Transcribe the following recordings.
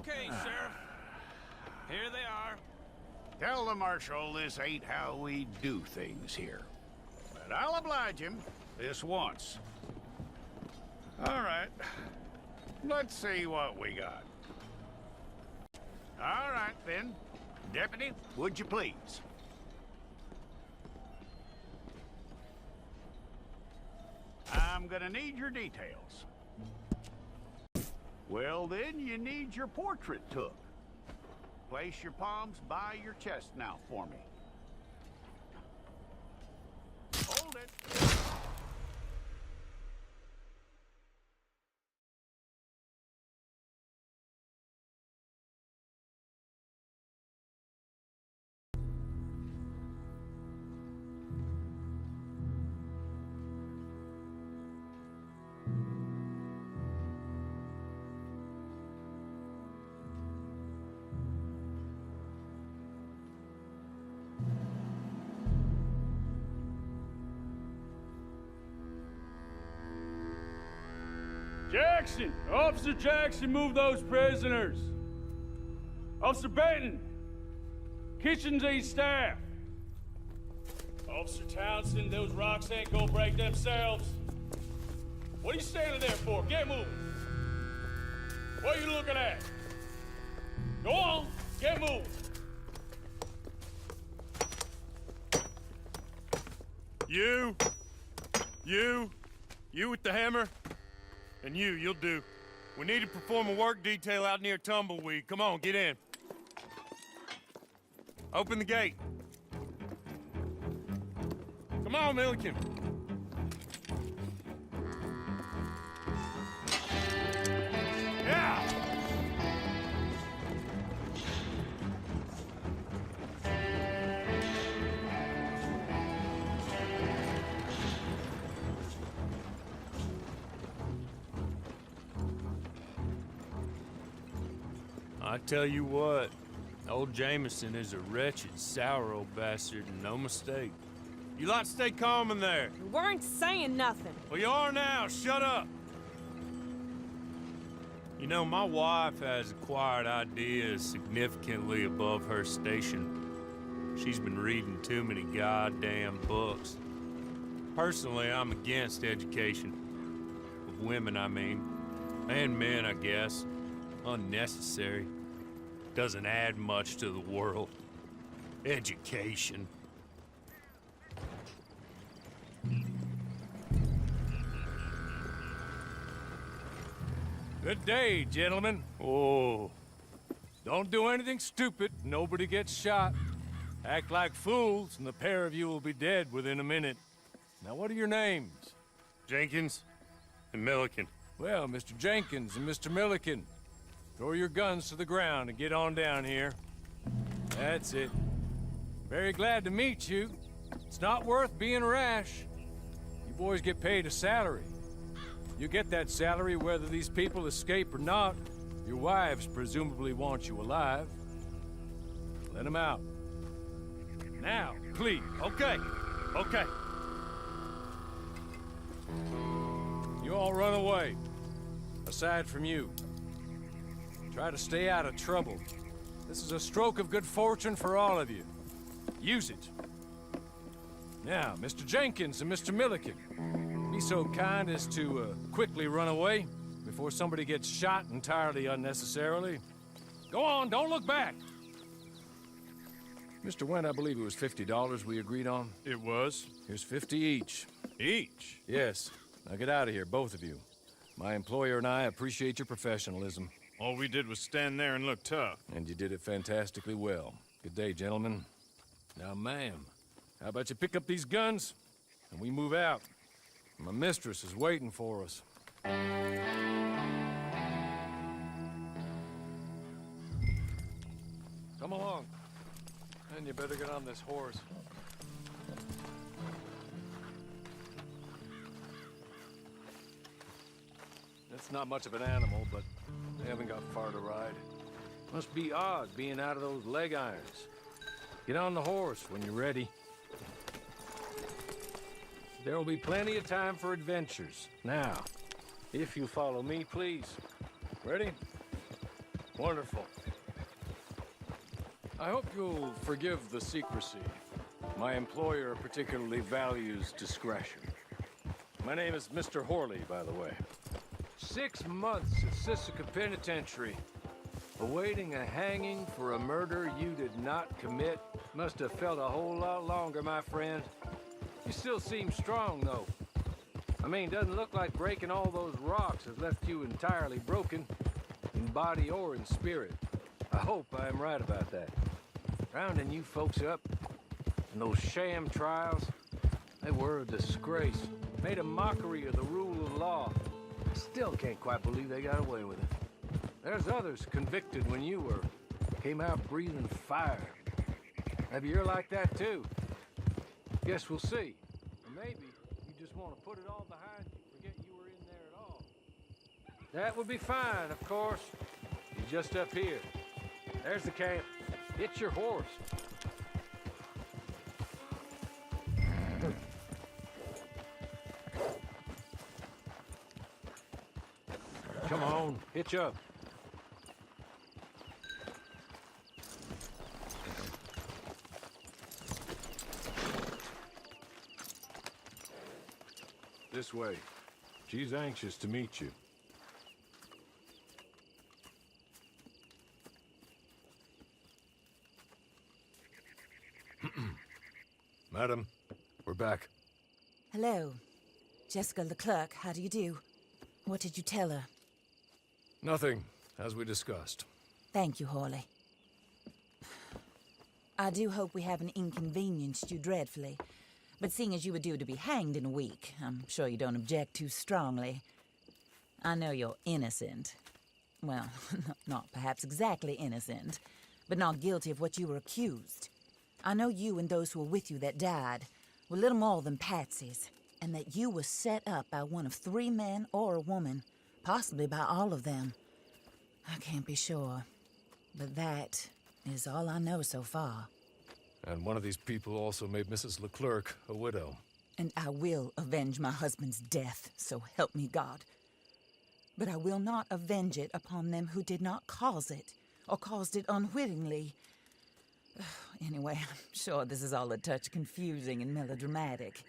Okay, Sheriff. Here they are. Tell the Marshal this ain't how we do things here. But I'll oblige him this once. All right. Let's see what we got. All right, then. Deputy, would you please? I'm gonna need your details. Well, then, you need your portrait took. Place your palms by your chest now for me. Hold it. Jackson! Officer Jackson, move those prisoners! Officer Benton! Kitchens and staff! Officer Townsend, those rocks ain't gonna break themselves. What are you standing there for? Get moving! What are you looking at? Go on, get moving! You with the hammer? And you'll do. We need to perform a work detail out near Tumbleweed. Come on, get in. Open the gate. Come on, Milliken. Yeah! I tell you what, old Jameson is a wretched, sour old bastard, and no mistake. You lot stay calm in there. We weren't saying nothing. Well, you are now. Shut up. You know, my wife has acquired ideas significantly above her station. She's been reading too many goddamn books. Personally, I'm against education. Of women, I mean. And men, I guess. Unnecessary. Doesn't add much to the world. Education. Good day, gentlemen. Oh. Don't do anything stupid. Nobody gets shot. Act like fools, and the pair of you will be dead within a minute. Now, what are your names? Jenkins and Milliken. Well, Mr. Jenkins and Mr. Milliken, throw your guns to the ground and get on down here. That's it. Very glad to meet you. It's not worth being rash. You boys get paid a salary. You get that salary whether these people escape or not. Your wives presumably want you alive. Let them out. Now, please. Okay. You all run away. Aside from you. Try to stay out of trouble. This is a stroke of good fortune for all of you. Use it. Now, Mr. Jenkins and Mr. Milliken, be so kind as to quickly run away before somebody gets shot entirely unnecessarily. Go on, don't look back. Mr. Wendt, I believe it was $50 we agreed on. It was. Here's 50 each. Each? Yes. Now get out of here, both of you. My employer and I appreciate your professionalism. All we did was stand there and look tough. And you did it fantastically well. Good day, gentlemen. Now, ma'am, how about you pick up these guns and we move out? My mistress is waiting for us. Come along. And you better get on this horse. It's not much of an animal, but they haven't got far to ride. Must be odd being out of those leg irons. Get on the horse when you're ready. There will be plenty of time for adventures. Now, if you follow me, please. Ready? Wonderful. I hope you'll forgive the secrecy. My employer particularly values discretion. My name is Mr. Horley, by the way. 6 months at Sisika Penitentiary, awaiting a hanging for a murder you did not commit. Must have felt a whole lot longer, my friend. You still seem strong, though. I mean, doesn't look like breaking all those rocks has left you entirely broken, in body or in spirit. I hope I am right about that. Rounding you folks up, and those sham trials, they were a disgrace. Made a mockery of the rule of law. I still can't quite believe they got away with it. There's others convicted when you were. Came out breathing fire. Maybe you're like that too. Guess we'll see. Or maybe you just want to put it all behind you, forget you were in there at all. That would be fine, of course. You're just up here. There's the camp. It's your horse. Come on, hitch up. This way. She's anxious to meet you. Madam, we're back. Hello. Jessica Leclerc, how do you do? What did you tell her? Nothing, as we discussed. Thank you, Horley. I do hope we haven't inconvenienced you dreadfully. But seeing as you were due to be hanged in a week, I'm sure you don't object too strongly. I know you're innocent. Well, not perhaps exactly innocent, but not guilty of what you were accused. I know you and those who were with you that died were little more than patsies, and that you were set up by one of 3 men or a woman, possibly by all of them. I can't be sure, but that is all I know so far. And one of these people also made Mrs. Leclerc a widow. And I will avenge my husband's death, so help me God. But I will not avenge it upon them who did not cause it, or caused it unwittingly. Anyway, I'm sure this is all a touch confusing and melodramatic.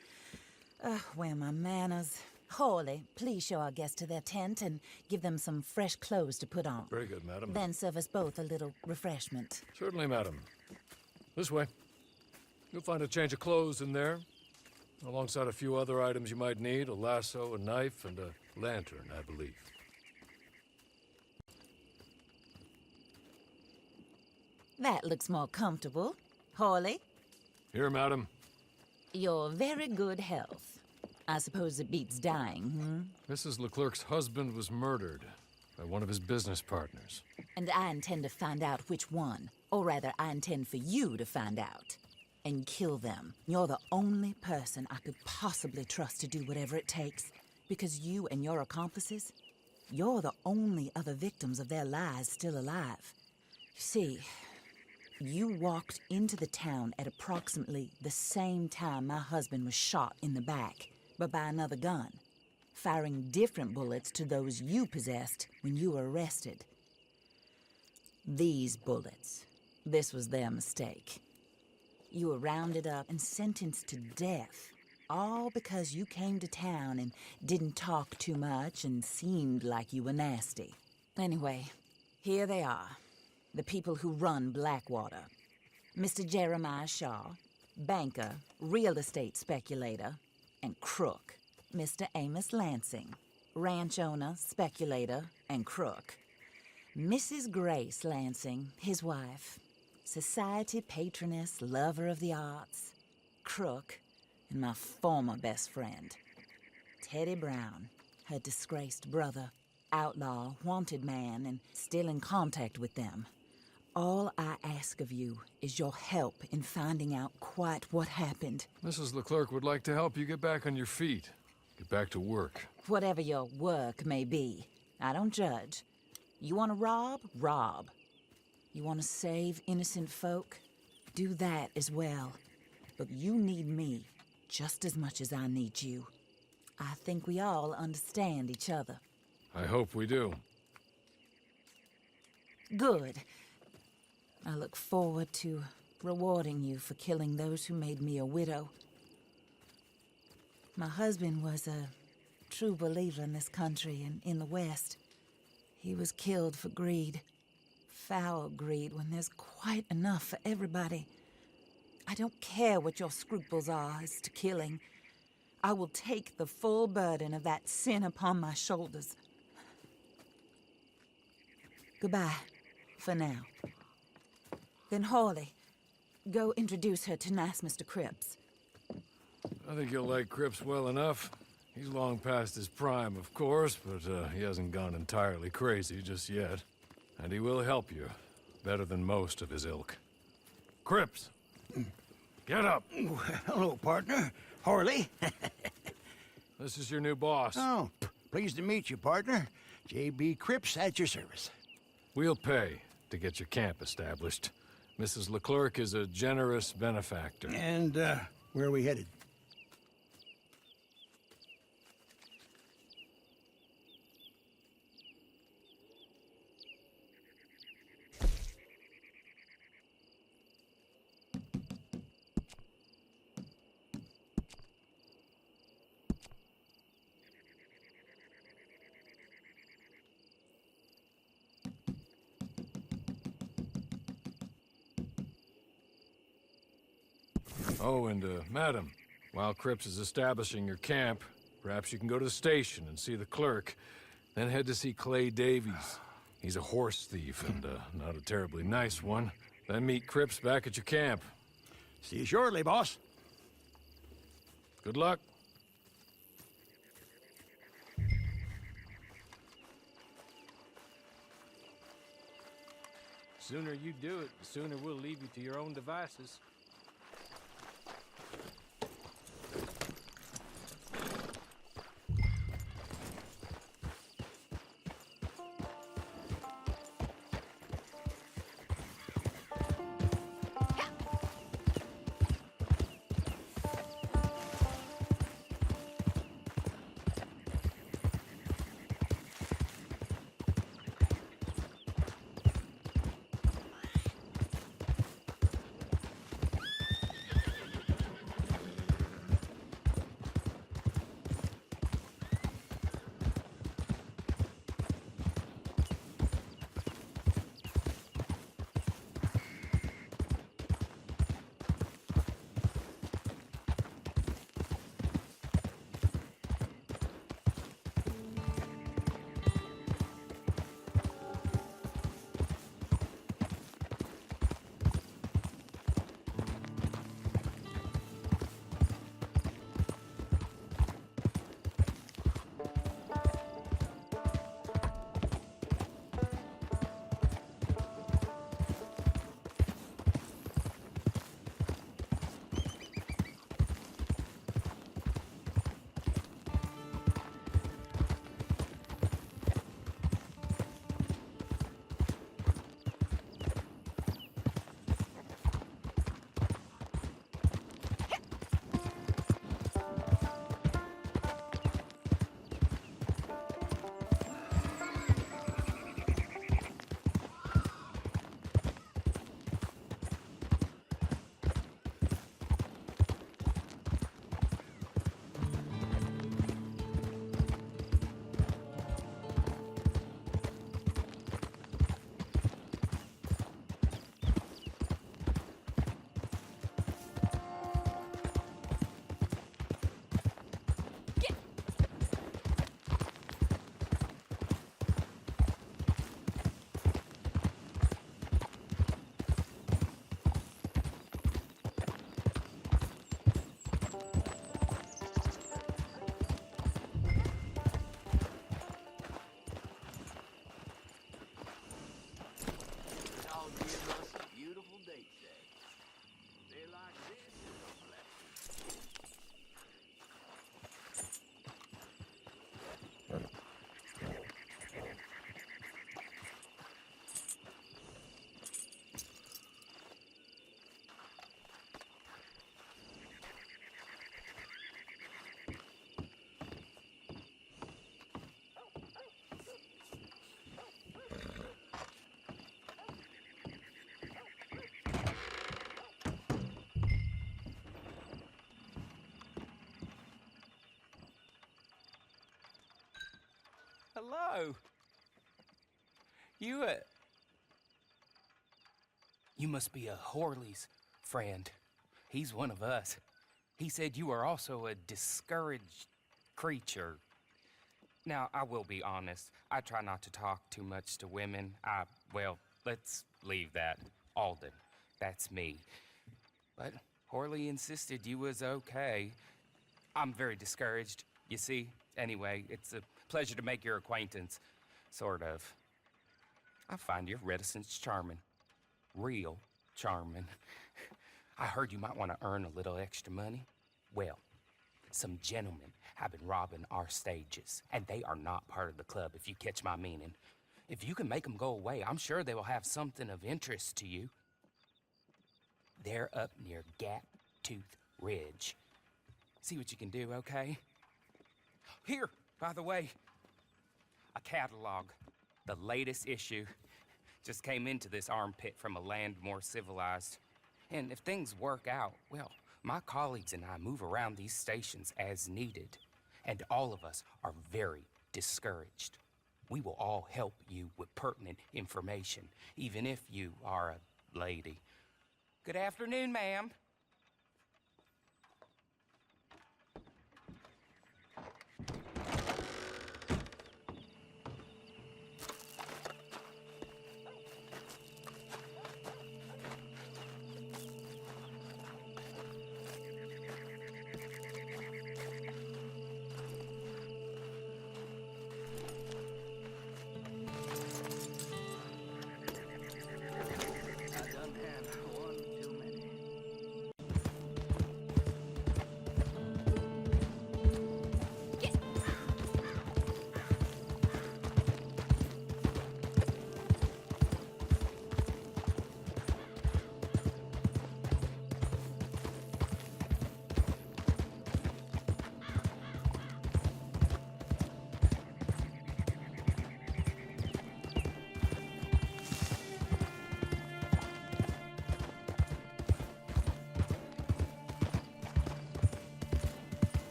Where are my manners? Horley, please show our guests to their tent and give them some fresh clothes to put on. Very good, madam. Then serve us both a little refreshment. Certainly, madam. This way. You'll find a change of clothes in there, alongside a few other items you might need, a lasso, a knife, and a lantern, I believe. That looks more comfortable. Horley, Here, madam. your very good health. I suppose it beats dying, Mrs. Leclerc's husband was murdered by one of his business partners. And I intend to find out which one. Or rather, I intend for you to find out. And kill them. You're the only person I could possibly trust to do whatever it takes. Because you and your accomplices, you're the only other victims of their lies still alive. You see, you walked into the town at approximately the same time my husband was shot in the back, but by another gun, firing different bullets to those you possessed when you were arrested. These bullets, this was their mistake. You were rounded up and sentenced to death, all because you came to town and didn't talk too much and seemed like you were nasty. Anyway, here they are, the people who run Blackwater. Mr. Jeremiah Shaw, banker, real estate speculator, and crook. Mr. Amos Lansing, ranch owner, speculator, and crook. Mrs. Grace Lansing, his wife, society patroness, lover of the arts, crook, and my former best friend. Teddy Brown, her disgraced brother, outlaw, wanted man, and still in contact with them. All I ask of you is your help in finding out quite what happened. Mrs. Leclerc would like to help you get back on your feet. Get back to work. Whatever your work may be, I don't judge. You want to rob? Rob. You want to save innocent folk? Do that as well. But you need me just as much as I need you. I think we all understand each other. I hope we do. Good. I look forward to rewarding you for killing those who made me a widow. My husband was a true believer in this country and in the West. He was killed for greed. Foul greed when there's quite enough for everybody. I don't care what your scruples are as to killing. I will take the full burden of that sin upon my shoulders. Goodbye, for now. Then Hawley, go introduce her to nice Mr. Cripps. I think you'll like Cripps well enough. He's long past his prime, of course, but he hasn't gone entirely crazy just yet. And he will help you, better than most of his ilk. Cripps! Get up! Hello, partner. Harley. This is your new boss. Oh, pleased to meet you, partner. J.B. Cripps at your service. We'll pay to get your camp established. Mrs. Leclerc is a generous benefactor. And, where are we headed? Oh, and, madam, while Cripps is establishing your camp, perhaps you can go to the station and see the clerk, then head to see Clay Davies. He's a horse thief and, not a terribly nice one. Then meet Cripps back at your camp. See you shortly, boss. Good luck. Sooner you do it, the sooner we'll leave you to your own devices. hello. You must be a Horley's friend. He's one of us. He said you are also a discouraged creature. Now, I will be honest. I try not to talk too much to women. Well, let's leave that. Alden, that's me. But Horley insisted you was okay. I'm very discouraged, you see. Anyway, it's a pleasure to make your acquaintance. Sort of. I find your reticence charming. Real charming. I heard you might want to earn a little extra money. Well, some gentlemen have been robbing our stages, and they are not part of the club, if you catch my meaning. If you can make them go away, I'm sure they will have something of interest to you. They're up near Gap Tooth Ridge. See what you can do, okay? Here, by the way, a catalog. The latest issue just came into this armpit from a land more civilized. And if things work out, well, my colleagues and I move around these stations as needed. And all of us are very discouraged. We will all help you with pertinent information, even if you are a lady. Good afternoon, ma'am.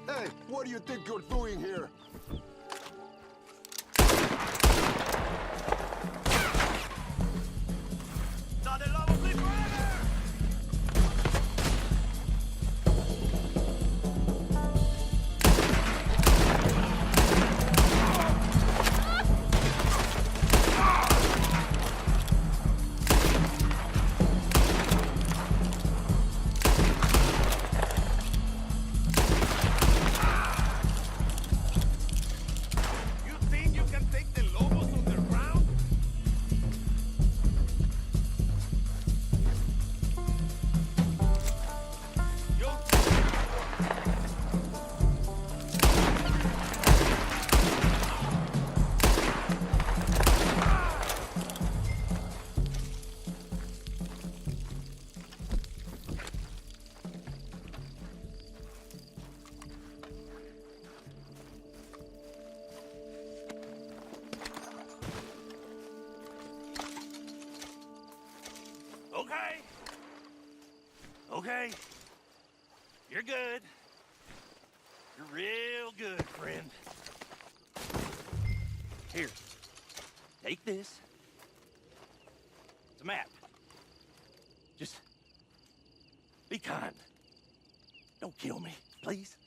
Hey, what do you think you're doing here? Okay. You're good. You're real good, friend. Here. Take this. It's a map. Just be kind. Don't kill me, please.